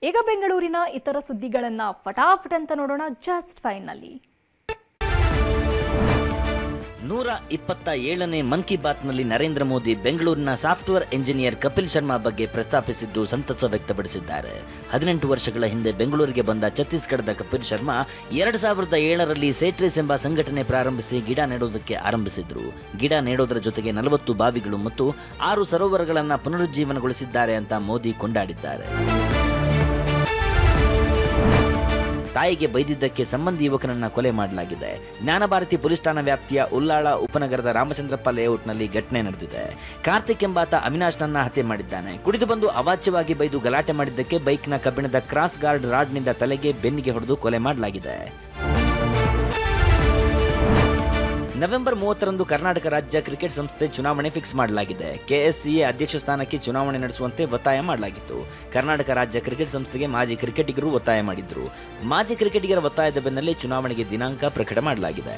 ಈಗ ಬೆಂಗಳೂರಿನ ಇತರ ಸುದ್ದಿಗಳನ್ನ ಫಟಾಫಟ್ ಅಂತ ನೋಡೋಣ ಜಸ್ಟ್ ಫೈನ್ ನಲ್ಲಿ. 127ನೇ ಮನ್ ಕಿ ಬಾತ್ನಲ್ಲಿ ನರೇಂದ್ರ ಮೋದಿ ಬೆಂಗಳೂರಿನ ಸಾಫ್ಟ್ವೇರ್ ಇಂಜಿನಿಯರ್ ಕಪಿಲ್ ಶರ್ಮಾ ಬಗ್ಗೆ ಪ್ರಸ್ತಾಪಿಸಿದ್ದು ಸಂತಸ ವ್ಯಕ್ತಪಡಿಸಿದ್ದಾರೆ. 18 ವರ್ಷಗಳ ಹಿಂದೆ ಬೆಂಗಳೂರಿಗೆ ಬಂದ ಛತ್ತೀಸ್ಗಢದ ಕಪಿಲ್ ಶರ್ಮಾ 2007ರಲ್ಲಿ ಸೇಟ್ರೀಸ್ ಎಂಬ ಸಂಘಟನೆ ಪ್ರಾರಂಭಿಸಿ ಗಿಡ ನೆಡೋದಕ್ಕೆ ಆರಂಭಿಸಿದ್ರು. ಗಿಡ ನೆಡೋದರ ಜೊತೆಗೆ 40 ಬಾವಿಗಳು ಮತ್ತು 6 ಸರೋವರಗಳನ್ನು ಪುನರುಜ್ಜೀವನಗೊಳಿಸಿದ್ದಾರೆ ಅಂತ ಮೋದಿ ಕೊಂಡಾಡಿದ್ದಾರೆ. ತಾಯಿಗೆ ಬೈದಿದ್ದಕ್ಕೆ ಸಂಬಂಧಿ ಯುವಕನನ್ನ ಕೊಲೆ ಮಾಡಲಾಗಿದೆ. ಜ್ಞಾನಭಾರತಿ ಪೊಲೀಸ್ ಠಾಣಾ ವ್ಯಾಪ್ತಿಯ ಉಲ್ಲಾಳ ಉಪನಗರದ ರಾಮಚಂದ್ರಪ್ಪ ಲೇಔಟ್ನಲ್ಲಿ ಘಟನೆ ನಡೆದಿದೆ. ಕಾರ್ತಿಕ್ ಎಂಬಾತ ಅವಿನಾಶ್ನನ್ನ ಹತ್ಯೆ ಮಾಡಿದ್ದಾನೆ. ಕುಡಿದು ಬಂದು ಅವಾಚ್ಯವಾಗಿ ಬೈದು ಗಲಾಟೆ ಮಾಡಿದ್ದಕ್ಕೆ ಬೈಕ್ನ ಕಬ್ಬಿಣದ ಕ್ರಾಸ್ ಗಾರ್ಡ್ ರಾಡ್ನಿಂದ ತಲೆಗೆ ಬೆನ್ನಿಗೆ ಹೊಡೆದು ಕೊಲೆ ಮಾಡಲಾಗಿದೆ. ನವೆಂಬರ್ 30ರಂದು ಕರ್ನಾಟಕ ರಾಜ್ಯ ಕ್ರಿಕೆಟ್ ಸಂಸ್ಥೆ ಚುನಾವಣೆ ಫಿಕ್ಸ್ ಮಾಡಲಾಗಿದೆ. ಕೆಎಸ್ಸಿಎ ಅಧ್ಯಕ್ಷ ಸ್ಥಾನಕ್ಕೆ ಚುನಾವಣೆ ನಡೆಸುವಂತೆ ಒತ್ತಾಯ ಮಾಡಲಾಗಿತ್ತು. ಕರ್ನಾಟಕ ರಾಜ್ಯ ಕ್ರಿಕೆಟ್ ಸಂಸ್ಥೆಗೆ ಮಾಜಿ ಕ್ರಿಕೆಟಿಗರು ಒತ್ತಾಯ ಮಾಡಿದ್ರು. ಮಾಜಿ ಕ್ರಿಕೆಟಿಗರ ಒತ್ತಾಯದ ಬೆನ್ನಲ್ಲೇ ಚುನಾವಣೆಗೆ ದಿನಾಂಕ ಪ್ರಕಟ ಮಾಡಲಾಗಿದೆ.